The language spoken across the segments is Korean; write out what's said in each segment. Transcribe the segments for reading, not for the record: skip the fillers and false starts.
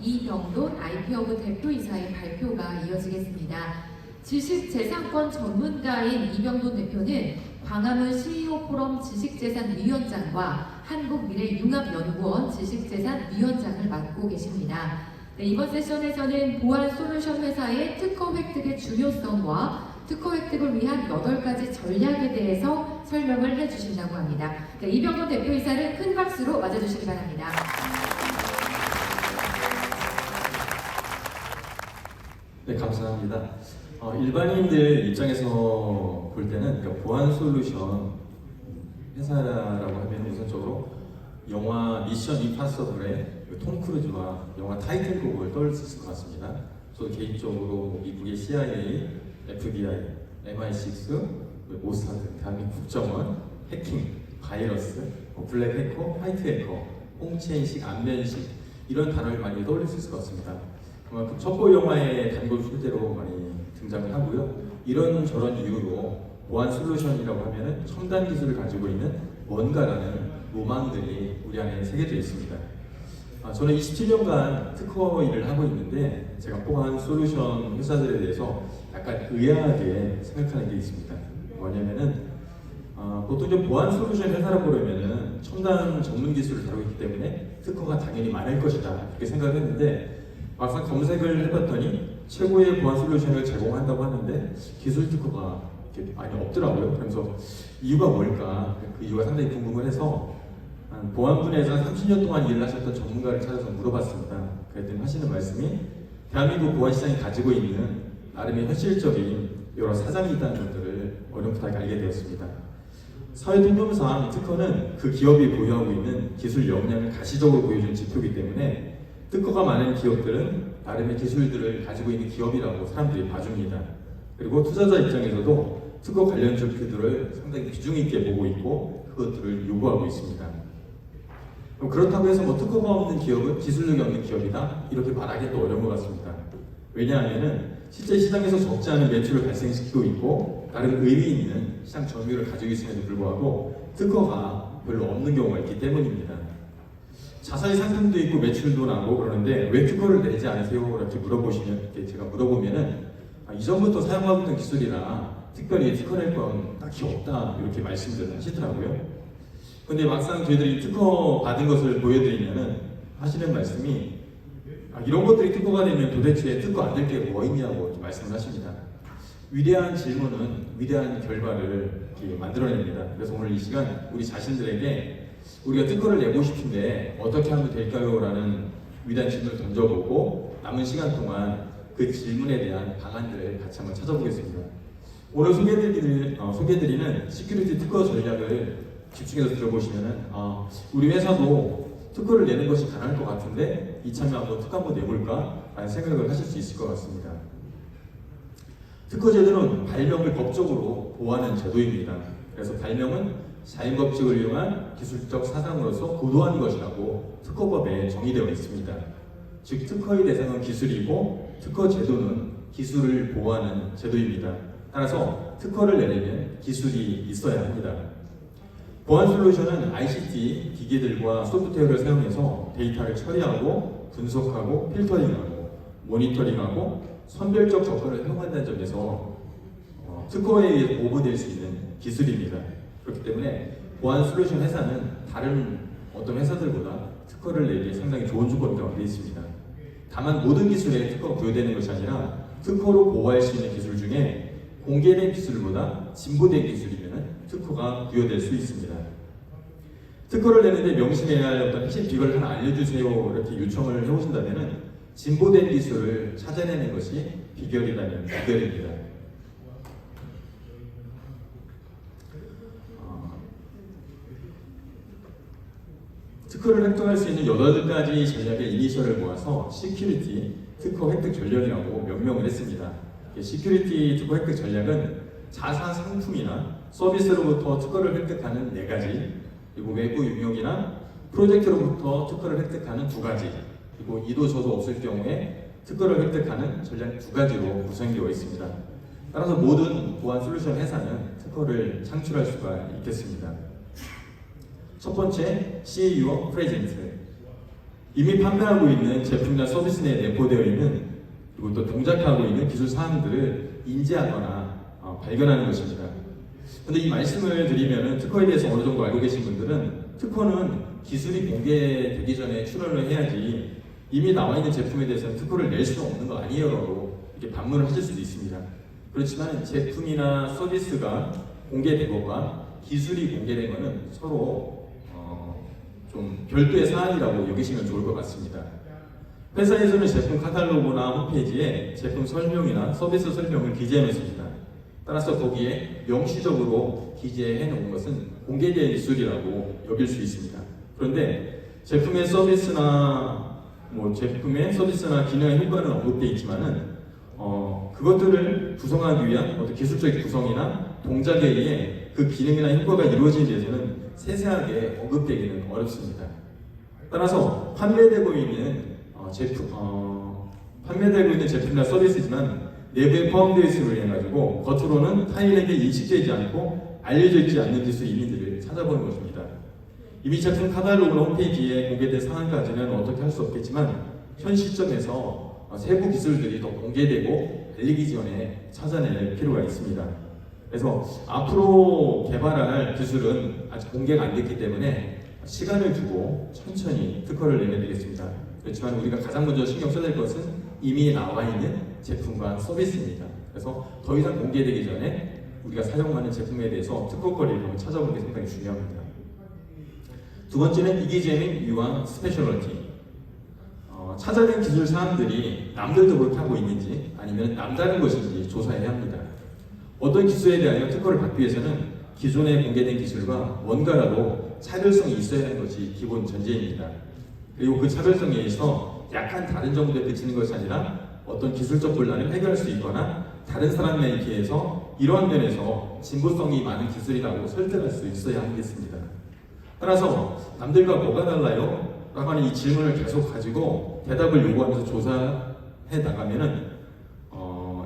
이병돈 IP허브 대표이사의 발표가 이어지겠습니다. 지식재산권 전문가인 이병돈 대표는 광화문 CEO 포럼 지식재산위원장과 한국미래융합연구원 지식재산위원장을 맡고 계십니다. 네, 이번 세션에서는 보안솔루션 회사의 특허 획득의 중요성과 특허 획득을 위한 8가지 전략에 대해서 설명을 해주신다고 합니다. 네, 이병돈 대표이사를 큰 박수로 맞아주시기 바랍니다. 네, 감사합니다. 일반인들 입장에서 볼 때는 그러니까 보안 솔루션 회사라고 하면 우선적으로 영화 미션 임파서블의 톰 크루즈와 영화 타이틀곡을 떠올릴 수 있을 것 같습니다. 저도 개인적으로 미국의 CIA, FBI, MI6, 모사드, 대한민국 국정원, 해킹, 바이러스, 블랙 해커, 화이트 해커, 홍채인식, 안면식 이런 단어를 많이 떠올릴 수 있을 것 같습니다. 그만큼 첩보 영화의 단골 소재로 많이 등장을 하고요. 이런 저런 이유로 보안 솔루션이라고 하면은 첨단 기술을 가지고 있는 뭔가라는 로망들이 우리 안에 새겨져 있습니다. 저는 27년간 특허 일을 하고 있는데 제가 보안 솔루션 회사들에 대해서 약간 의아하게 생각하는 게 있습니다. 뭐냐면은 보통 좀 보안 솔루션 회사라고 그러면은 첨단 전문 기술을 다루고 있기 때문에 특허가 당연히 많을 것이다 이렇게 생각을 했는데 막상 검색을 해봤더니 최고의 보안 솔루션을 제공한다고 하는데 기술 특허가 이렇게 많이 없더라고요. 그래서 이유가 뭘까? 그 이유가 상당히 궁금을 해서 보안 분야에서 30년 동안 일을 하셨던 전문가를 찾아서 물어봤습니다. 그랬더니 하시는 말씀이 대한민국 보안 시장이 가지고 있는 나름의 현실적인 여러 사정이 있다는 것들을 어렴풋하게 알게 되었습니다. 사회 통념상 특허는 그 기업이 보유하고 있는 기술 역량을 가시적으로 보여주는 지표이기 때문에 특허가 많은 기업들은 나름의 기술들을 가지고 있는 기업이라고 사람들이 봐줍니다. 그리고 투자자 입장에서도 특허 관련 지표들을 상당히 비중 있게 보고 있고 그것들을 요구하고 있습니다. 그럼 그렇다고 해서 뭐 특허가 없는 기업은 기술력이 없는 기업이다 이렇게 말하기도 어려운 것 같습니다. 왜냐하면 실제 시장에서 적지 않은 매출을 발생시키고 있고 나름 의미 있는 시장 점유율을 가지고 있음에도 불구하고 특허가 별로 없는 경우가 있기 때문입니다. 자사의 상승도 있고 매출도 나고 그러는데 왜 특허를 내지 않으세요? 이렇게 물어보시면 제가 물어보면은 이전부터 사용하고 있는 기술이라 특별히 특허 낼 건 딱히 없다 이렇게 말씀을 하시더라고요. 근데 막상 저희들이 특허 받은 것을 보여드리면은 하시는 말씀이 이런 것들이 특허가 되면 도대체 특허 안 될 게 뭐 있냐고 이렇게 말씀을 하십니다. 위대한 질문은 위대한 결과를 이렇게 만들어냅니다. 그래서 오늘 이 시간 우리 자신들에게 우리가 특허를 내고 싶은데 어떻게 하면 될까요? 라는 위대한 질문을 던져보고 남은 시간 동안 그 질문에 대한 방안들을 같이 한번 찾아보겠습니다. 오늘 소개해드리는 시큐리티 특허 전략을 집중해서 들어보시면은 우리 회사도 특허를 내는 것이 가능할 것 같은데 이참에 한번 특허 한번 내볼까? 라는 생각을 하실 수 있을 것 같습니다. 특허 제도는 발명을 법적으로 보호하는 제도입니다. 그래서 발명은 자연법칙을 이용한 기술적 사상으로서 고도한 것이라고 특허법에 정의되어 있습니다. 즉 특허의 대상은 기술이고 특허 제도는 기술을 보호하는 제도입니다. 따라서 특허를 내려면 기술이 있어야 합니다. 보안 솔루션은 ICT 기기들과 소프트웨어를 사용해서 데이터를 처리하고 분석하고 필터링하고 모니터링하고 선별적 접근을 사용한다는 점에서 특허에 의해 보호될 수 있는 기술입니다. 그렇기 때문에 보안 솔루션 회사는 다른 어떤 회사들보다 특허를 내기에 상당히 좋은 조건이 되어 있습니다. 다만 모든 기술에 특허가 부여되는 것이 아니라 특허로 보호할 수 있는 기술 중에 공개된 기술보다 진보된 기술이면 특허가 부여될 수 있습니다. 특허를 내는데 명심해야 할 어떤 핵심 비결을 하나 알려주세요 이렇게 요청을 해오신다면 진보된 기술을 찾아내는 것이 비결이라면 비결입니다. 특허를 획득할 수 있는 8가지 전략의 이니셜을 모아서 시큐리티 특허 획득 전략이라고 명명을 했습니다. 시큐리티 특허 획득 전략은 자사 상품이나 서비스로부터 특허를 획득하는 4가지, 그리고 외부 유형이나 프로젝트로부터 특허를 획득하는 2가지, 그리고 이도 저도 없을 경우에 특허를 획득하는 전략 2가지로 구성되어 있습니다. 따라서 모든 보안 솔루션 회사는 특허를 창출할 수가 있겠습니다. 첫 번째, See Your Present. 이미 판매하고 있는 제품이나 서비스 내에 내포되어 있는 그리고 또 동작하고 있는 기술 사항들을 인지하거나 발견하는 것입니다. 근데 이 말씀을 드리면은 특허에 대해서 어느 정도 알고 계신 분들은 특허는 기술이 공개되기 전에 출원을 해야지 이미 나와 있는 제품에 대해서는 특허를 낼 수는 없는 거 아니에요라고 이렇게 반문을 하실 수도 있습니다. 그렇지만 제품이나 서비스가 공개된 것과 기술이 공개된 것은 서로 좀 별도의 사안이라고 여기시면 좋을 것 같습니다. 회사에서는 제품 카탈로그나 홈페이지에 제품 설명이나 서비스 설명을 기재해 놓습니다. 따라서 거기에 명시적으로 기재해 놓은 것은 공개된 기술이라고 여길 수 있습니다. 그런데 제품의 서비스나 기능의 효과는 언급되어 있지만은 그것들을 구성하기 위한 어떤 기술적 구성이나 동작에 의해 그 기능이나 효과가 이루어지는 데서는 세세하게 언급되기는 어렵습니다. 따라서 판매되고 있는 제품이나 서비스지만 내부에 포함되어 있음을 인해 가지고 겉으로는 타인에게 인식되지 않고 알려져 있지 않는 기술 이미지를 찾아보는 것입니다. 이미 제품 카탈로그나 홈페이지에 공개된 사항까지는 어떻게 할 수 없겠지만 현 시점에서 세부 기술들이 더 공개되고 알리기 전에 찾아낼 필요가 있습니다. 그래서 앞으로 개발할 기술은 아직 공개가 안 됐기 때문에 시간을 두고 천천히 특허를 내면 되겠습니다. 그렇지만 우리가 가장 먼저 신경 써야 될 것은 이미 나와 있는 제품과 서비스입니다. 그래서 더 이상 공개되기 전에 우리가 사용하는 제품에 대해서 특허거리를 한번 찾아보는 게 상당히 중요합니다. 두 번째는 이기재민 유한 스페셜리티. 찾아낸 기술 사항들이 남들도 그렇게 하고 있는지 아니면 남다른 것인지 조사해야 합니다. 어떤 기술에 대하여 특허를 받기 위해서는 기존에 공개된 기술과 뭔가라도 차별성이 있어야 하는 것이 기본 전제입니다. 그리고 그 차별성에 의해서 약간 다른 정도에 그치는 것이 아니라 어떤 기술적 분란을 해결할 수 있거나 다른 사람에 비해서 이러한 면에서 진보성이 많은 기술이라고 설득할 수 있어야 하겠습니다. 따라서 남들과 뭐가 달라요? 라고 하는 이 질문을 계속 가지고 대답을 요구하면서 조사해 나가면은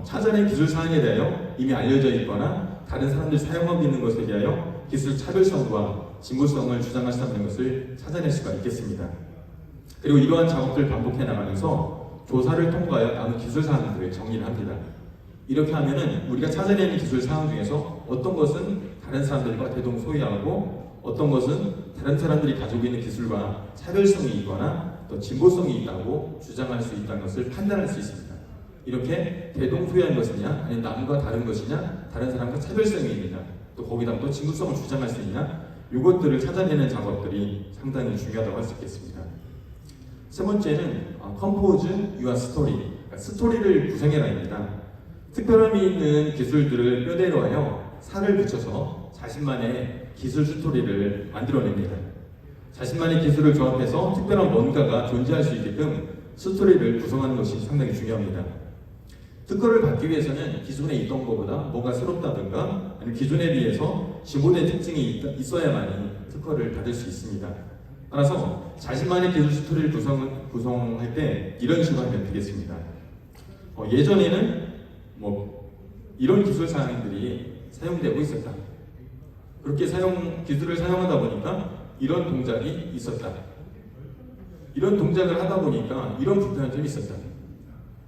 찾아낸 기술 사항에 대하여 이미 알려져 있거나 다른 사람들이 사용하고 있는 것에 대하여 기술 차별성과 진보성을 주장할 수 있는 것을 찾아낼 수가 있겠습니다. 그리고 이러한 작업들을 반복해 나가면서 조사를 통과하여 남은 기술 사항들을 정리를 합니다. 이렇게 하면은 우리가 찾아내는 기술 사항 중에서 어떤 것은 다른 사람들과 대동소이하고 어떤 것은 다른 사람들이 가지고 있는 기술과 차별성이 있거나 또 진보성이 있다고 주장할 수 있다는 것을 판단할 수 있습니다. 이렇게 대동소이한 것이냐 아니면 남과 다른 것이냐 다른 사람과 차별성이 있느냐 또 거기다 또 진보성을 주장할 수 있느냐 이것들을 찾아내는 작업들이 상당히 중요하다고 할 수 있겠습니다. 세 번째는 컴포즈 유아 스토리, 그러니까 스토리를 구성해라입니다. 특별함이 있는 기술들을 뼈대로 하여 살을 붙여서 자신만의 기술 스토리를 만들어냅니다. 자신만의 기술을 조합해서 특별한 뭔가가 존재할 수 있게끔 스토리를 구성하는 것이 상당히 중요합니다. 특허를 받기 위해서는 기존에 있던 것보다 뭐가 새롭다든가 아니면 기존에 비해서 진보된 특징이 있어야만이 특허를 받을 수 있습니다. 따라서 자신만의 기술 스토리를 구성할 때 이런 식으로 하면 되겠습니다. 예전에는 이런 기술 사항들이 사용되고 있었다. 그렇게 기술을 사용하다 보니까 이런 동작이 있었다. 이런 동작을 하다 보니까 이런 불편한 점이 있었다.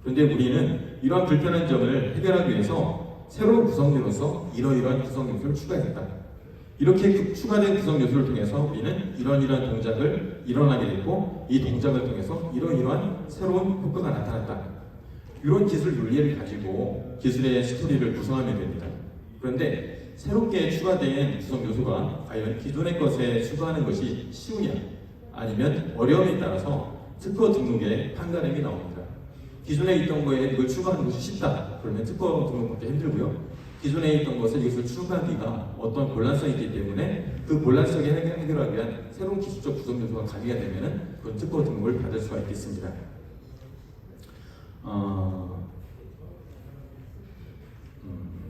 그런데 우리는 이러한 불편한 점을 해결하기 위해서 새로운 구성 요소로서 이러이러한 구성 요소를 추가했다. 이렇게 추가된 구성 요소를 통해서 우리는 이러이러한 동작을 일어나게 됐고 이 동작을 통해서 이러이러한 새로운 효과가 나타났다. 이런 기술 윤리를 가지고 기술의 스토리를 구성하면 됩니다. 그런데 새롭게 추가된 구성 요소가 과연 기존의 것에 추가하는 것이 쉬우냐 아니면 어려움에 따라서 특허 등록의 판단력이 나옵니다. 기존에 있던 거에 이걸 추가하는 것이 쉽다. 그러면 특허 등록받기 힘들고요. 기존에 있던 것을 이것을 추가하기가 어떤 곤란성이 있기 때문에 그 곤란성을 해결하기 위한 새로운 기술적 구성 요소가 가미가 되면은 그런 특허 등록을 받을 수가 있겠습니다.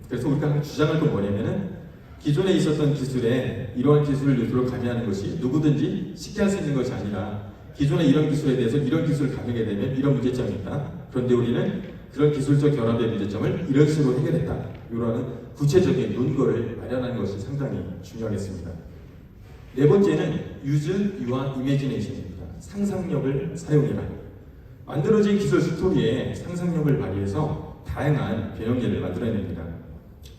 그래서 우리가 주장할 건 뭐냐면은 기존에 있었던 기술에 이러한 기술 요소를 가미하는 것이 누구든지 쉽게 할 수 있는 것이 아니라 기존의 이런 기술에 대해서 이런 기술을 가미하게 되면 이런 문제점이 있다. 그런데 우리는 그런 기술적 결합의 문제점을 이런 식으로 해결했다. 이러한 구체적인 논거를 마련하는 것이 상당히 중요하겠습니다. 네 번째는 use your imagination입니다. 상상력을 사용해라. 만들어진 기술 스토리에 상상력을 발휘해서 다양한 변형예를 만들어냅니다.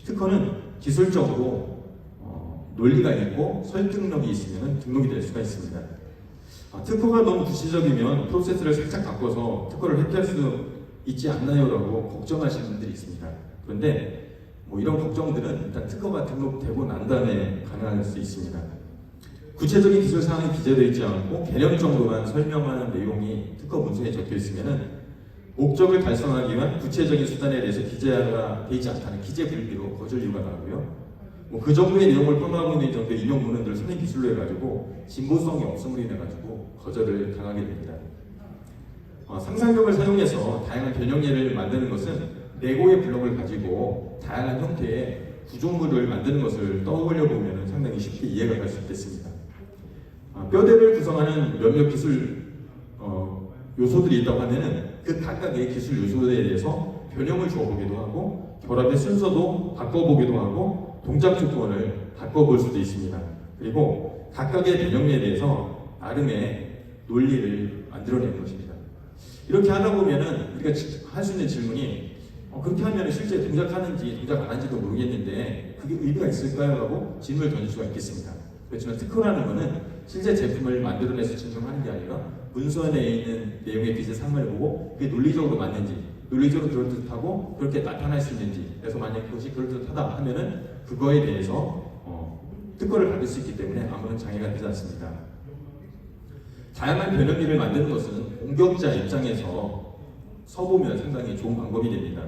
특허는 기술적으로 논리가 있고 설득력이 있으면 등록이 될 수가 있습니다. 특허가 너무 구시적이면 프로세스를 살짝 바꿔서 특허를 회피할 수 있지 않나요? 라고 걱정하시는 분들이 있습니다. 그런데 이런 걱정들은 일단 특허가 등록되고 난 다음에 가능할 수 있습니다. 구체적인 기술 사항이 기재되어 있지 않고 개념 정도만 설명하는 내용이 특허 문서에 적혀 있으면 목적을 달성하기 위한 구체적인 수단에 대해서 기재가 되어 있지 않다는 기재 불비로 거절 이유가 나오고요. 그 정도의 내용을 포함하고 있는 정도의 인용문헌들을 선행 기술로 해가지고 진보성이 없음으로 인해가지고 거절을 당하게 됩니다. 상상력을 사용해서 다양한 변형예를 만드는 것은 레고의 블록을 가지고 다양한 형태의 구조물을 만드는 것을 떠올려 보면 상당히 쉽게 이해가 갈 수 있겠습니다. 뼈대를 구성하는 몇몇 기술 요소들이 있다고 하면은 그 각각의 기술 요소에 대해서 변형을 주어보기도 하고 결합의 순서도 바꿔보기도 하고 동작 조건을 바꿔볼 수도 있습니다. 그리고 각각의 변형에 대해서 나름의 논리를 만들어내는 것입니다. 이렇게 하다 보면은 우리가 할 수 있는 질문이 그렇게 하면 실제 동작하는지 동작 안 하는지도 모르겠는데 그게 의미가 있을까요? 라고 질문을 던질 수가 있겠습니다. 그렇지만 특허라는 것은 실제 제품을 만들어내서 증명하는 게 아니라 문서에 있는 내용의 빛의 상을 보고 그게 논리적으로 맞는지, 논리적으로 그럴듯하고 그렇게 나타날 수 있는지, 그래서 만약 그것이 그럴듯하다 하면은 그거에 대해서 특허를 받을 수 있기 때문에 아무런 장애가 되지 않습니다. 다양한 변형기를 만드는 것은 공격자 입장에서 서보면 상당히 좋은 방법이 됩니다.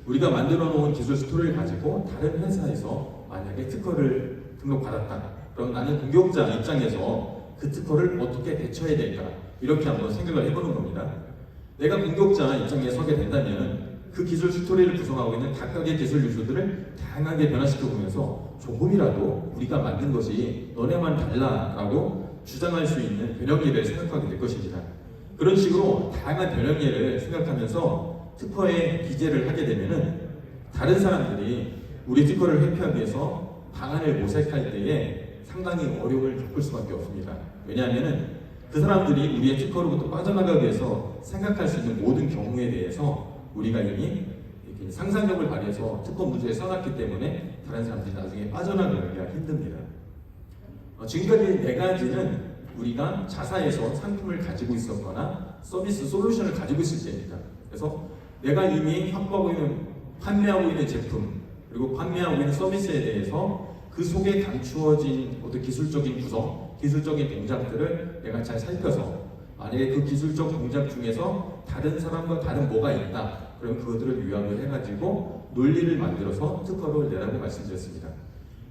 우리가 만들어 놓은 기술 스토리를 가지고 다른 회사에서 만약에 특허를 등록받았다. 그럼 나는 공격자 입장에서 그 특허를 어떻게 대처해야 될까? 이렇게 한번 생각을 해보는 겁니다. 내가 공격자 입장에 서게 된다면 그 기술 스토리를 구성하고 있는 각각의 기술 요소들을 다양하게 변화시켜 보면서 조금이라도 우리가 만든 것이 너네만 달라라고 주장할 수 있는 변형예를 생각하게 될 것입니다. 그런 식으로 다양한 변형예를 생각하면서 특허에 기재를 하게 되면은 다른 사람들이 우리 특허를 회피하기 위해서 방안을 모색할 때에 상당히 어려움을 겪을 수밖에 없습니다. 왜냐하면은 그 사람들이 우리의 특허로부터 빠져나가기 위해서 생각할 수 있는 모든 경우에 대해서 우리가 이미 상상력을 발휘해서 특허 문서에 써놨기 때문에 다른 사람들이 나중에 빠져나가기가 힘듭니다. 지금까지 네 가지는 우리가 자사에서 상품을 가지고 있었거나 서비스 솔루션을 가지고 있을 때입니다. 그래서 내가 이미 확보하고 있는, 판매하고 있는 제품 그리고 판매하고 있는 서비스에 대해서 그 속에 감추어진 어떤 기술적인 구성, 기술적인 동작들을 내가 잘 살펴서 만약에 그 기술적 동작 중에서 다른 사람과 다른 뭐가 있다 그럼 그것들을 요약을 해가지고 논리를 만들어서 특허를 내라고 말씀드렸습니다.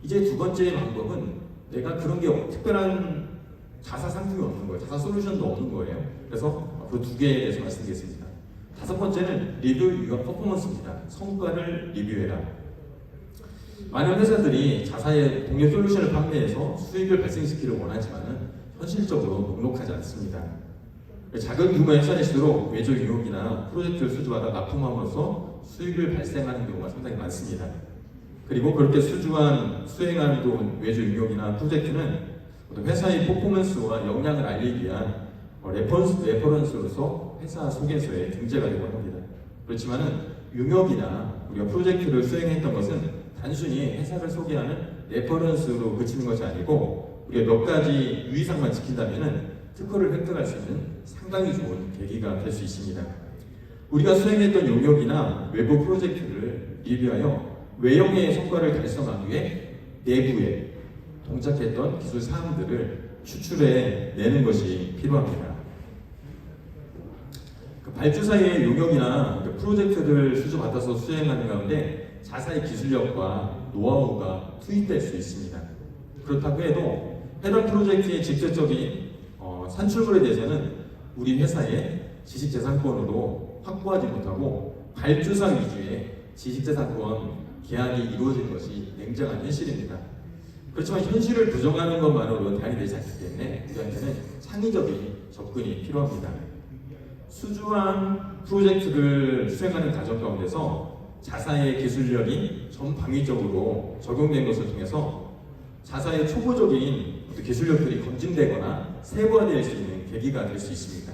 이제 두 번째 방법은 내가 그런 게 특별한 자사 상품이 없는 거예요. 자사 솔루션도 없는 거예요. 그래서 그 두 개에 대해서 말씀드리겠습니다. 다섯 번째는 리뷰 유어 퍼포먼스입니다. 성과를 리뷰해라. 많은 회사들이 자사의 공유 솔루션을 판매해서 수익을 발생시키기를 원하지만 현실적으로 녹록하지 않습니다. 작은 규모의 회사일수록 외주 유혹이나 프로젝트를 수주하다 납품함으로써 수익을 발생하는 경우가 상당히 많습니다. 그리고 그렇게 수행하는 외주 유혹이나 프로젝트는 회사의 퍼포먼스와 역량을 알리기 위한 레퍼런스로서 회사 소개서에 등재가 되곤 합니다. 그렇지만은 용역이나 우리가 프로젝트를 수행했던 것은 단순히 회사를 소개하는 레퍼런스로 그치는 것이 아니고 우리가 몇 가지 유의사항만 지킨다면은 특허를 획득할 수 있는 상당히 좋은 계기가 될 수 있습니다. 우리가 수행했던 용역이나 외부 프로젝트를 리뷰하여 외형의 성과를 달성하기 위해 내부에 동작했던 기술 사항들을 추출해 내는 것이 필요합니다. 발주사의 용역이나 프로젝트를 수주받아서 수행하는 가운데 자사의 기술력과 노하우가 투입될 수 있습니다. 그렇다고 해도 해당 프로젝트의 직접적인 산출물에 대해서는 우리 회사의 지식재산권으로 확보하지 못하고 발주사 위주의 지식재산권 계약이 이루어지는 것이 냉정한 현실입니다. 그렇지만 현실을 부정하는 것만으로 대안이 되지 않기 때문에 우리한테는 창의적인 접근이 필요합니다. 수주한 프로젝트를 수행하는 과정 가운데서 자사의 기술력이 전방위적으로 적용된 것을 통해서 자사의 초보적인 기술력들이 검증되거나 세부화될 수 있는 계기가 될 수 있습니다.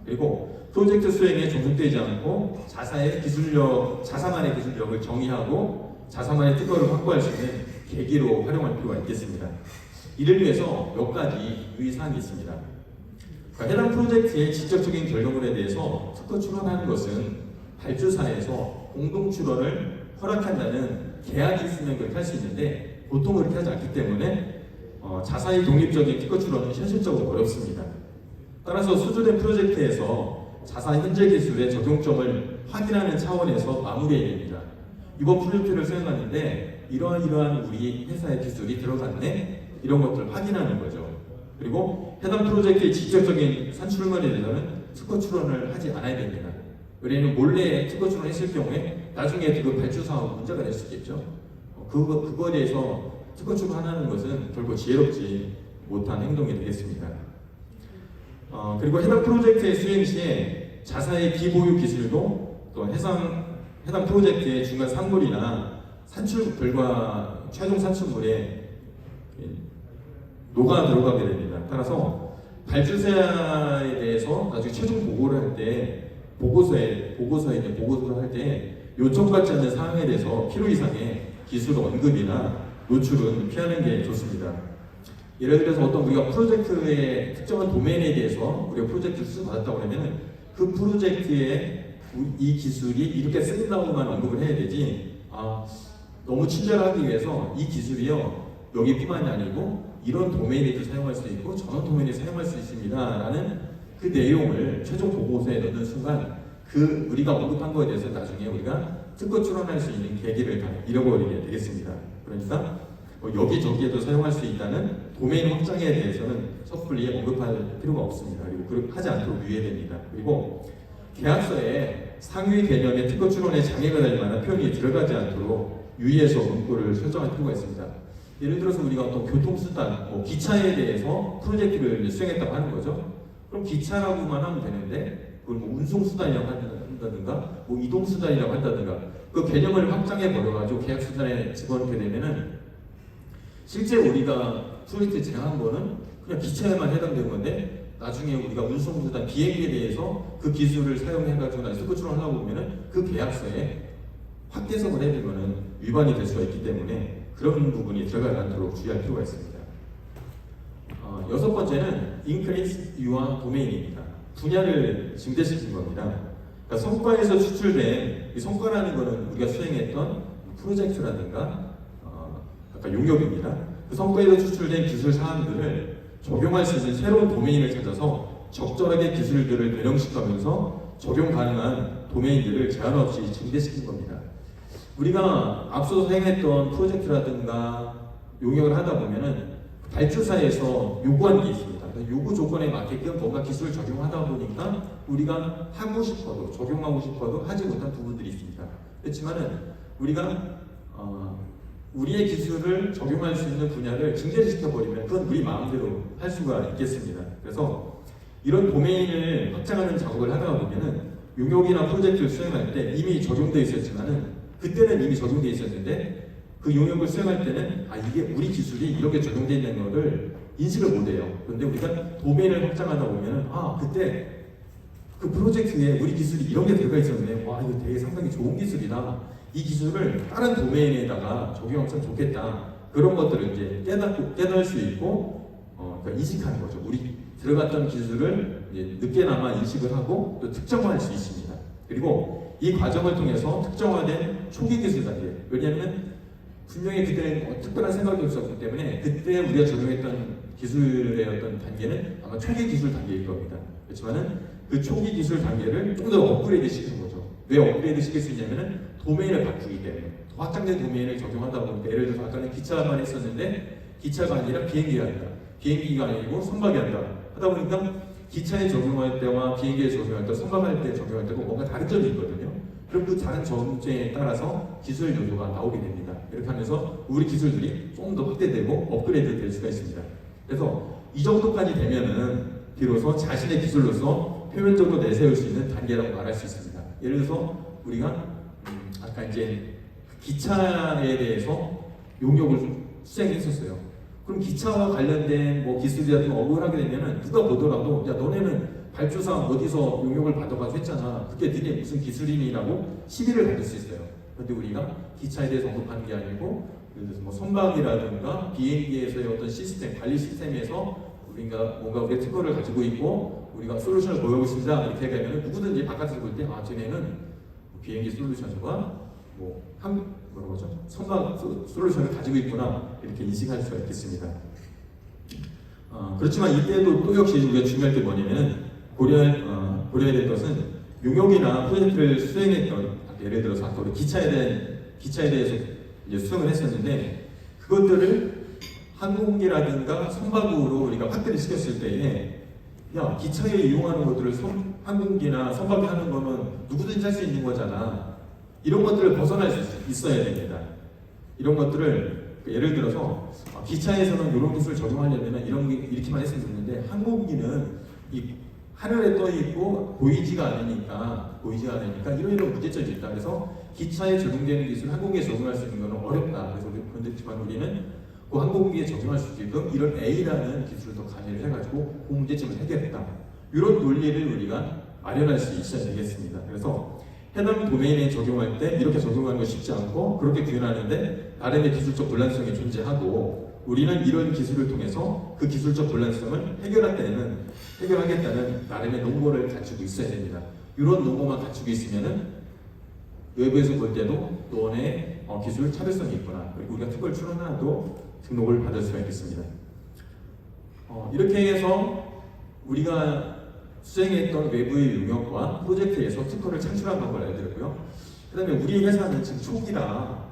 그리고 프로젝트 수행에 종속되지 않고 자사의 기술력, 자사만의 기술력을 정의하고 자사만의 특허를 확보할 수 있는 계기로 활용할 필요가 있겠습니다. 이를 위해서 몇 가지 유의사항이 있습니다. 그러니까 해당 프로젝트의 직접적인 결과물에 대해서 특허 출원하는 것은 발주사에서 공동 출원을 허락한다는 계약이 있으면 그렇게 할 수 있는데 보통 그렇게 하지 않기 때문에 자사의 독립적인 특허 출원은 현실적으로 어렵습니다. 따라서 수주된 프로젝트에서 자사 현재 기술의 적용점을 확인하는 차원에서 마무리해야 됩니다. 이번 프로젝트를 수행하는데 이러한 우리 회사의 기술이 들어갔네? 이런 것들을 확인하는 거죠. 그리고 해당 프로젝트의 직접적인 산출물에 대해서는 특허 출원을 하지 않아야 됩니다. 왜냐하면 몰래 특허 출원했을 경우에 나중에 그 발주사하고 문제가 될 수 있겠죠. 그거에 대해서 특허 출원하는 것은 결코 지혜롭지 못한 행동이 되겠습니다. 그리고 해당 프로젝트의 수행 시에 자사의 비보유 기술도 또 해당 프로젝트의 중간 산물이나 산출 결과 최종 산출물에 녹아 들어가게 됩니다. 따라서 발주사에 대해서 나중에 최종 보고를 할 때 보고서를 할 때 요청받지 않는 사항에 대해서 필요 이상의 기술 언급이나 노출은 피하는 게 좋습니다. 예를 들어서 어떤 우리가 프로젝트의 특정한 도메인에 대해서 우리가 프로젝트를 수주받았다고 하면 그 프로젝트에 이 기술이 이렇게 쓰인다고만 언급을 해야 되지 너무 친절하기 위해서 이 기술이요 여기뿐만이 아니고 이런 도메인에도 사용할 수 있고 저런 도메인에 사용할 수 있습니다 라는 그 내용을 최종 보고서에 넣는 순간 그 우리가 언급한 거에 대해서 나중에 우리가 특허 출원할 수 있는 계기를 다 잃어버리게 되겠습니다. 그러니까 여기저기에도 사용할 수 있다는 도메인 확장에 대해서는 섣불리 언급할 필요가 없습니다. 그리고 그렇게 하지 않도록 유의해야 됩니다. 그리고 계약서에 상위 개념의 특허 출원에 장애가 될 만한 표현이 들어가지 않도록 유의해서 문구를 설정할 필요가 있습니다. 예를 들어서 우리가 어떤 교통수단, 기차에 대해서 프로젝트를 수행했다고 하는 거죠. 그럼 기차라고만 하면 되는데 그걸 운송수단이라고 한다든가 이동수단이라고 한다든가 그 개념을 확장해 버려가지고 계약수단에 집어넣게 되면은 실제 우리가 프로젝트 제안한 거는 그냥 기차에만 해당되는 건데 나중에 우리가 운송수단 비행기에 대해서 그 기술을 사용해가지고 나서 특허 출원하고 보면은 그 계약서에 확대 해석을 해주면은 위반이 될 수가 있기 때문에 그런 부분이 들어가지 않도록 주의할 필요가 있습니다. 여섯 번째는 increase your domain입니다. 분야를 증대시킨 겁니다. 그러니까 성과에서 추출된 이 성과라는 것은 우리가 수행했던 프로젝트라든가 아까 용역입니다. 그 성과에서 추출된 기술 사항들을 적용할 수 있는 새로운 도메인을 찾아서 적절하게 기술들을 변형시키면서 적용 가능한 도메인들을 제한 없이 증대시킨 겁니다. 우리가 앞서 사용했던 프로젝트라든가 용역을 하다 보면은 발주사에서 요구한 게 있습니다. 요구 조건에 맞게끔 뭔가 기술을 적용하다 보니까 우리가 하고 싶어도 적용하고 싶어도 하지 못한 부분들이 있습니다. 그렇지만은 우리가 우리의 기술을 적용할 수 있는 분야를 증대시켜 버리면 그건 우리 마음대로 할 수가 있겠습니다. 그래서 이런 도메인을 확장하는 작업을 하다 보면은 용역이나 프로젝트를 수행할 때 이미 적용되어 있었지만은 그때는 이미 적용되어 있었는데 그 용역을 수행할 때는 이게 우리 기술이 이렇게 적용되어 있는 것을 인식을 못해요. 그런데 우리가 도메인을 확장하다 보면은 그때 그 프로젝트에 우리 기술이 이런 게 들어가 있었네. 와 이거 되게 상당히 좋은 기술이다. 이 기술을 다른 도메인에다가 적용하면 참 좋겠다. 그런 것들을 이제 깨달을 수 있고 그러니까 인식하는 거죠. 우리 들어갔던 기술을 이제 늦게나마 인식을 하고 또 특정화할 수 있습니다. 그리고 이 과정을 통해서 특정화된 초기 기술 단계. 왜냐하면 분명히 그때는 특별한 생각이 없었기 때문에 그때 우리가 적용했던 기술의 어떤 단계는 아마 초기 기술 단계일 겁니다. 그렇지만은 그 초기 기술 단계를 좀 더 업그레이드 시키는 거죠. 왜 업그레이드 시킬 수 있냐면은 도메인을 바꾸기 때문에 확장된 도메인을 적용하다 보니까 예를 들어서 아까는 기차만 했었는데 기차가 아니라 비행기가 한다. 비행기가 아니고 선박이 한다. 하다 보니까 기차에 적용할 때와 비행기에 적용할 때, 선박할 때 적용할 때도 뭔가 다른 점이 있거든요. 그럼 그 다른 점에 따라서 기술 요소가 나오게 됩니다. 이렇게 하면서 우리 기술들이 좀 더 확대되고 업그레이드 될 수가 있습니다. 그래서 이 정도까지 되면은 비로소 자신의 기술로서 표면적으로 내세울 수 있는 단계라고 말할 수 있습니다. 예를 들어서 우리가 아까 이제 기차에 대해서 용역을 수행했었어요. 그럼 기차와 관련된 뭐 기술이라든 업무를 하게 되면은 누가 보더라도 야 너네는 발주상 어디서 용역을 받아가지고 했잖아. 그게 니네 무슨 기술인이라고 시비를 받을 수 있어요. 근데 우리가 기차에 대해서 언급하는 게 아니고 예를 들어서 뭐 선박이라든가 비행기에서의 어떤 시스템, 관리 시스템에서 우리가 뭔가 우리의 특허를 가지고 있고 우리가 솔루션을 보여주고 있습니다. 이렇게 되면 누구든지 바깥에서 볼 때 아 쟤네는 비행기 솔루션과 뭐라고 하죠? 선박 솔루션을 가지고 있구나 이렇게 인식할 수가 있겠습니다. 그렇지만 이때도 또 역시 우리가 중요할 게 뭐냐면은 고려해야 될 것은 용역이나 프로젝트를 수행했던 예를 들어서 아까 우리 기차에 대해서 이제 수행을 했었는데 그것들을 항공기라든가 선박으로 우리가 확대를 시켰을 때에 야 기차에 이용하는 것들을 항공기나 선박에 하는 거는 누구든지 할 수 있는 거잖아. 이런 것들을 벗어날 수 있어야 됩니다. 이런 것들을 예를 들어서 기차에서는 이런 기술을 적용하려면 이렇게만 했으면 좋는데 항공기는 이 하늘에 떠 있고 보이지가 않으니까 이런 문제점이 있다. 그래서 기차에 적용되는 기술 항공기에 적용할 수 있는 것은 어렵다. 그래서 그렇지만 우리는 그 항공기에 적용할 수 있게끔 이런 A라는 기술을 더 가미를 해가지고 그 문제점을 해결했다. 이런 논리를 우리가 마련할 수 있어야 되겠습니다. 그래서 해당 도메인에 적용할 때 이렇게 적용하는 건 쉽지 않고 그렇게 구현하는데 나름의 기술적 곤란성이 존재하고 우리는 이런 기술을 통해서 그 기술적 곤란성을 해결하겠다는 나름의 노고를 갖추고 있어야 됩니다. 이런 노고만 갖추고 있으면은 외부에서 볼 때도 너네 기술 차별성이 있구나. 그리고 우리가 특허를 출원하도 등록을 받을 수가 있겠습니다. 이렇게 해서 우리가 수행했던 외부의 용역과 프로젝트에서 특허를 창출한 걸 알려드렸고요. 그 다음에 우리 회사는 지금 초기라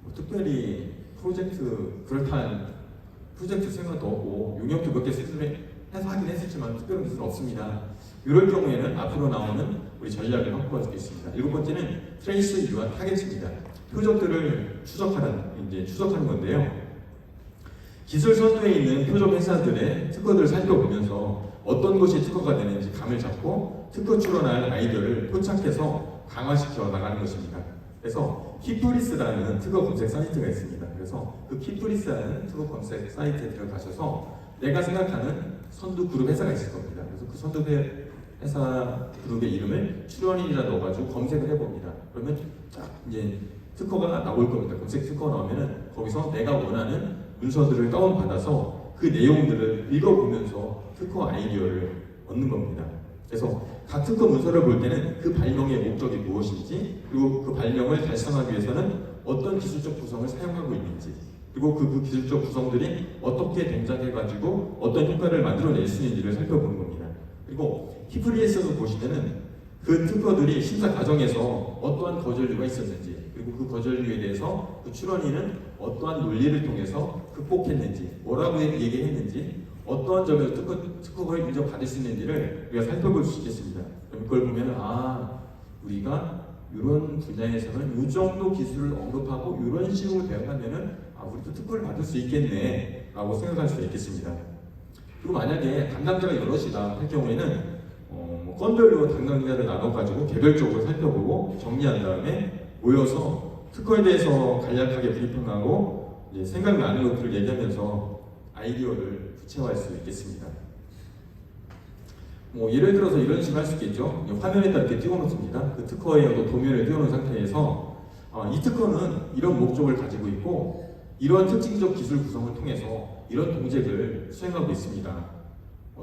뭐 특별히 그렇다한 프로젝트 수행은 없고 용역도 몇 개 해서 하긴 했었지만 특별한 기술은 없습니다. 이럴 경우에는 앞으로 나오는 우리 전략을 확보할 수 있습니다. 7번째는 트레이스 유한 타겟입니다. 표적들을 추적하는 건데요. 기술 선두에 있는 표적 회사들의 특허들을 살펴보면서 어떤 것이 특허가 되는지 감을 잡고 특허 출원할 아이디어를 포착해서 강화시켜 나가는 것입니다. 그래서 키프리스라는 특허 검색 사이트가 있습니다. 그래서 그 키프리스라는 특허 검색 사이트에 들어가셔서 내가 생각하는 선두 그룹 회사가 있을 겁니다. 그래서 그 선두 회사 그룹의 이름을 출원인이라 넣어가지고 검색을 해봅니다. 그러면 딱 이제 특허가 나올 겁니다. 검색 특허가 나오면은 거기서 내가 원하는 문서들을 다운받아서 그 내용들을 읽어보면서 특허 아이디어를 얻는 겁니다. 그래서 각 특허 문서를 볼 때는 그 발명의 목적이 무엇인지 그리고 그 발명을 달성하기 위해서는 어떤 기술적 구성을 사용하고 있는지 그리고 그 기술적 구성들이 어떻게 동작해가지고 어떤 효과를 만들어낼 수 있는지를 살펴보는 겁니다. 그리고 키프리에서도 보시면은 그 특허들이 심사 과정에서 어떠한 거절류가 있었는지 그리고 그 거절류에 대해서 그 출원인은 어떠한 논리를 통해서 극복했는지 뭐라고 얘기했는지 어떠한 점에서 특허를 인정받을 수 있는지를 우리가 살펴볼 수 있겠습니다. 그럼 그걸 보면은 우리가 이런 분야에서는 이 정도 기술을 언급하고 이런 식으로 대응하면은 우리도 특허를 받을 수 있겠네 라고 생각할 수 있겠습니다. 그리고 만약에 담당자가 여럿이다 할 경우에는 건별로 담당자를 나눠가지고 개별적으로 살펴보고 정리한 다음에 모여서 특허에 대해서 간략하게 브리핑하고 이제 생각나는 것들을 얘기하면서 아이디어를 구체화할 수 있겠습니다. 예를 들어서 이런 식으로 할 수 있겠죠. 화면에다 이렇게 띄워놓습니다. 그 특허의 어떤 도면을 띄워놓은 상태에서 이 특허는 이런 목적을 가지고 있고 이러한 특징적 기술 구성을 통해서 이런 동작을 수행하고 있습니다.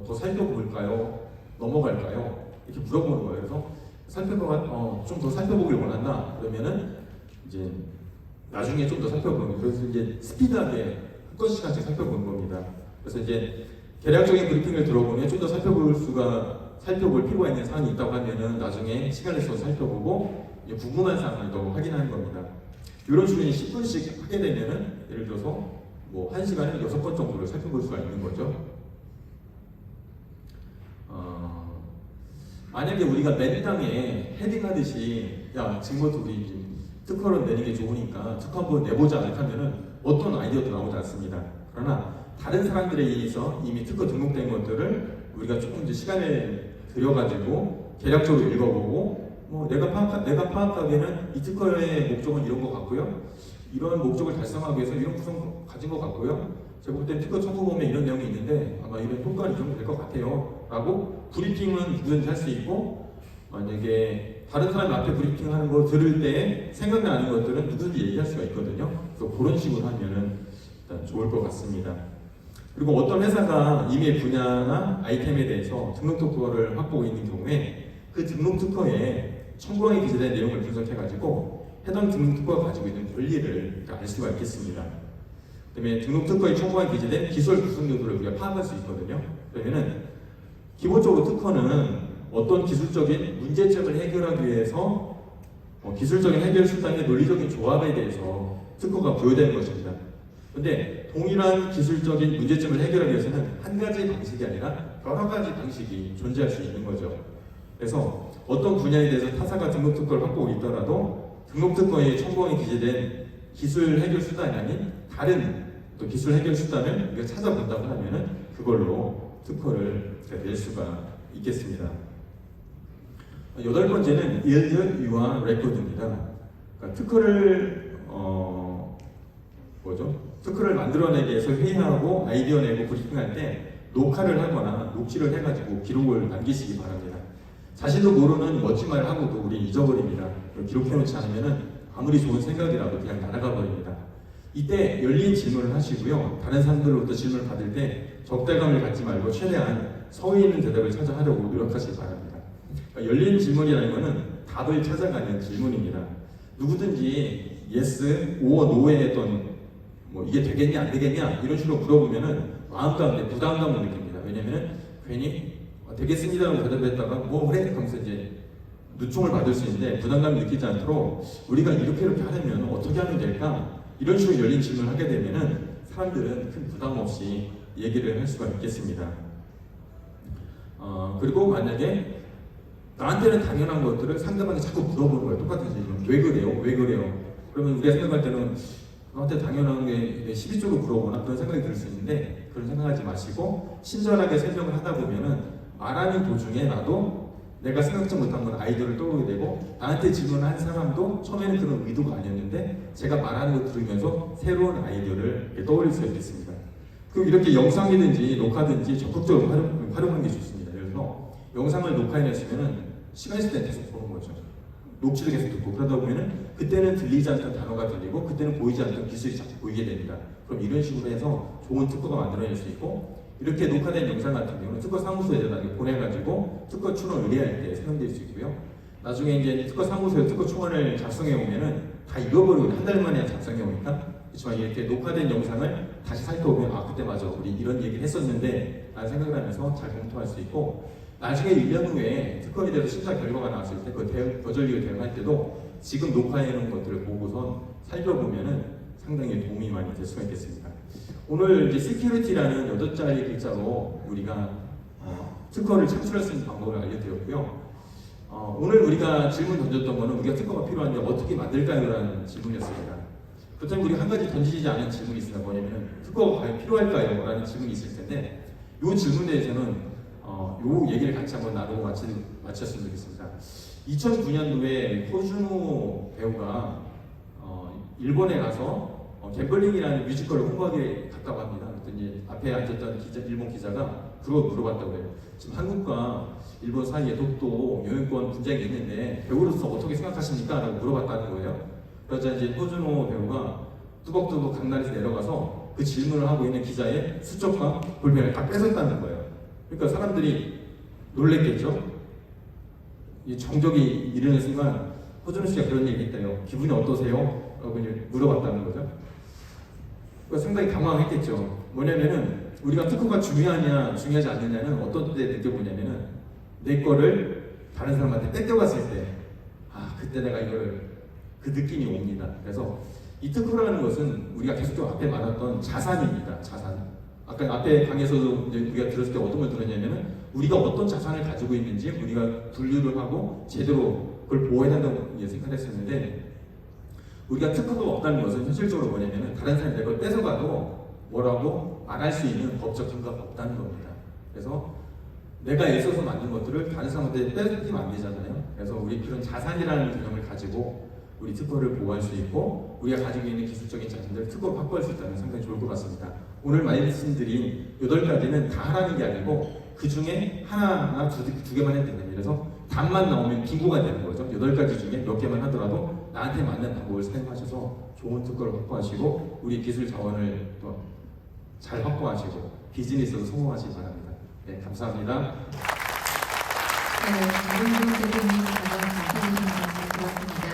더 살펴볼까요? 넘어갈까요? 이렇게 물어보는 거예요. 그래서 좀 더 살펴보길 원한다. 그러면은 이제 나중에 좀 더 살펴보는 거예요. 그래서 이제 스피드하게 한 건씩씩 살펴보는 겁니다. 그래서 이제 개략적인 브리핑을 들어보면 좀 더 살펴볼 필요가 있는 사항이 있다고 하면은 나중에 시간을 써서 살펴보고 궁금한 사항을 더 확인하는 겁니다. 이런 식으로 10분씩 하게 되면은 예를 들어서 1시간에 6번 정도를 살펴볼 수가 있는 거죠. 만약에 우리가 맨땅에 헤딩하듯이 지금부터 우리 특허를 내는 게 좋으니까 특허 한번 내보자 이렇게 하면은 어떤 아이디어도 나오지 않습니다. 그러나 다른 사람들에 의해서 이미 특허 등록된 것들을 우리가 조금 이제 시간을 들여가지고 개략적으로 읽어보고 내가 파악하기에는 이 특허의 목적은 이런 것 같고요. 이런 목적을 달성하기 위해서 이런 구성 가진 것 같고요. 제가 볼 때 특허 청구범에 이런 내용이 있는데 아마 이런 효과는 이 정도 될 것 같아요. 라고 브리핑은 누구든지 할 수 있고, 만약에 다른 사람 앞에 브리핑하는 거 들을 때 생각나는 것들은 누구든지 얘기할 수가 있거든요. 그래서 그런 식으로 하면은 일단 좋을 것 같습니다. 그리고 어떤 회사가 이미 분야나 아이템에 대해서 등록 특허를 확보하고 있는 경우에 그 등록 특허에 청구항에 기재된 내용을 분석해가지고 해당 등록 특허가 가지고 있는 권리를 알 수가 있겠습니다. 그다음에 등록 특허에 청구항에 기재된 기술 구성 요소를 우리가 파악할 수 있거든요. 그러면은 기본적으로 특허는 어떤 기술적인 문제점을 해결하기 위해서 기술적인 해결 수단의 논리적인 조합에 대해서 특허가 부여되는 것입니다. 그런데 동일한 기술적인 문제점을 해결하기 위해서는 한 가지 방식이 아니라 여러 가지 방식이 존재할 수 있는 거죠. 그래서 어떤 분야에 대해서 타사가 등록 특허를 확보하고 있더라도 등록 특허에 청구항에 기재된 기술 해결 수단이 아닌 다른 또 기술 해결 수단을 우리가 찾아본다고 하면은 그걸로 특허를 낼 수가 있겠습니다. 여덟 번째는 Yield Your Record입니다. 그러니까 특허를 만들어내기 위해서 회의하고 아이디어 내고 브리핑할 때 녹화를 하거나 녹취를 해가지고 기록을 남기시기 바랍니다. 자신도 모르는 멋진 말을 하고도 우리 잊어버립니다. 기록해놓지 않으면 아무리 좋은 생각이라도 그냥 날아가 버립니다. 이때 열린 질문을 하시고요. 다른 사람들로부터 질문을 받을 때 적대감을 갖지 말고 최대한 성의 있는 대답을 찾아 하려고 노력하시기 바랍니다. 그러니까 열린 질문이라는 것은 답을 찾아가는 질문입니다. 누구든지 yes, or no의 어떤 이게 되겠냐 안 되겠냐 이런 식으로 물어보면은 마음 가운데 부담감을 느낍니다. 왜냐면은 괜히 되겠습니다라고 대답했다가 뭐 그래? 그러면서 이제 누총을 받을 수 있는데 부담감을 느끼지 않도록 우리가 이렇게 하려면 어떻게 하면 될까? 이런 식으로 열린 질문을 하게 되면은 사람들은 큰 부담 없이 얘기를 할 수가 있겠습니다. 그리고 만약에 나한테는 당연한 것들을 상대방이 자꾸 물어보는 거예요. 똑같은 질문. 왜 그래요? 왜 그래요? 그러면 우리가 생각할 때는 너한테 당연한 게 시비적으로 물어보나 그런 생각이 들 수 있는데 그런 생각하지 마시고 친절하게 설명을 하다 보면은 말하는 도중에 나도 내가 생각지 못한 건 아이디어를 떠오르게 되고 나한테 질문한 사람도 처음에는 그런 의도가 아니었는데 제가 말하는 거 들으면서 새로운 아이디어를 떠올릴 수 있겠습니다. 그리고 이렇게 영상이든지 녹화든지 적극적으로 활용하는 게 좋습니다. 그래서 영상을 녹화해냈으면 시간 있을 때 계속 보는 거죠. 녹취를 계속 듣고 그러다 보면은 그때는 들리지 않던 단어가 들리고 그때는 보이지 않던 기술이 자꾸 보이게 됩니다. 그럼 이런 식으로 해서 좋은 특허가 만들어낼 수 있고 이렇게 녹화된 영상 같은 경우는 특허 사무소에다 보내가지고 특허 출원 의뢰할 때 사용될 수 있고요. 나중에 이제 특허 사무소에 특허 초안을 작성해 오면은 다 잃어버리고 한 달 만에 작성해 오니까 그렇지만 이렇게 녹화된 영상을 다시 살펴보면 아 그때 맞아 우리 이런 얘기를 했었는데 라는 생각을 하면서 잘 검토할 수 있고 나중에 1년 후에 특허에 대해서 심사 결과가 나왔을 때 그 거절리를 대응할 때도 지금 녹화해 놓은 것들을 보고선 살펴보면은 상당히 도움이 많이 될 수가 있겠습니다. 오늘 이제 security라는 8자리 글자로 우리가 특허를 창출할 수 있는 방법을 알려드렸고요. 오늘 우리가 질문 던졌던 거는 우리가 특허가 필요한데 어떻게 만들까요? 라는 질문이었습니다. 그렇다면 우리가 한 가지 던지지 않은 질문이 있습니다. 뭐냐면 특허가 과연 필요할까요? 라는 질문이 있을 텐데 이 질문에 대해서는 요 얘기를 같이 한번 나누고 마쳤으면 좋겠습니다. 2009년도에 호준호 배우가 일본에 가서 갬블링이라는 뮤지컬을 홍보하게 갔다고 합니다. 그랬더니 앞에 앉았던 일본 기자가 그거 물어봤다고 해요. 지금 한국과 일본 사이에 독도 영유권 분쟁이 있는데 배우로서 어떻게 생각하십니까? 라고 물어봤다는 거예요. 그러자 이제 호준호 배우가 뚜벅뚜벅 강단에서 내려가서 그 질문을 하고 있는 기자의 수첩과 볼펜을 다 뺏었다는 거예요. 그러니까 사람들이 놀랬겠죠? 이 정적이 이르는 순간 호준호 씨가 그런 얘기 했대요. 기분이 어떠세요? 라고 물어봤다는 거죠. 그러니까 상당히 당황했겠죠. 뭐냐면은 우리가 특허가 중요하냐 중요하지 않느냐는 어떤 때 느껴보냐면은 내 거를 다른 사람한테 뺏겨갔을 때 그때 내가 이거를 그 느낌이 옵니다. 그래서 이 특허라는 것은 우리가 계속 앞에 말했던 자산입니다. 자산. 아까 앞에 강에서도 이제 우리가 들었을 때 어떤 걸 들었냐면은 우리가 어떤 자산을 가지고 있는지 우리가 분류를 하고 제대로 그걸 보호해야 한다고 생각했었는데 우리가 특허가 없다는 것은 현실적으로 뭐냐면은 다른 사람이 내 걸 뺏어가도 뭐라고 말할 수 있는 법적 근거가 없다는 겁니다. 그래서 내가 애써서 만든 것들을 다른 사람한테 뺏기면 안 되잖아요. 그래서 우리 그런 자산이라는 개념을 가지고 우리 특허를 보호할 수 있고 우리가 가지고 있는 기술적인 자산들을 특허로 확보할 수 있다면 상당히 좋을 것 같습니다. 오늘 말씀드린 8가지는 다 하라는 게 아니고 그 중에 하나, 두 개만 해도 된다. 그래서 답만 나오면 빙고가 되는 거죠. 8가지 중에 몇 개만 하더라도 나한테 맞는 방법을 사용하셔서 좋은 특허를 확보하시고 우리 기술 자원을 또 잘 확보하시고 비즈니스에서 성공하시기 바랍니다. 네, 감사합니다. 네, 이병돈 대표님 가장 자세히 말씀 들었습니다.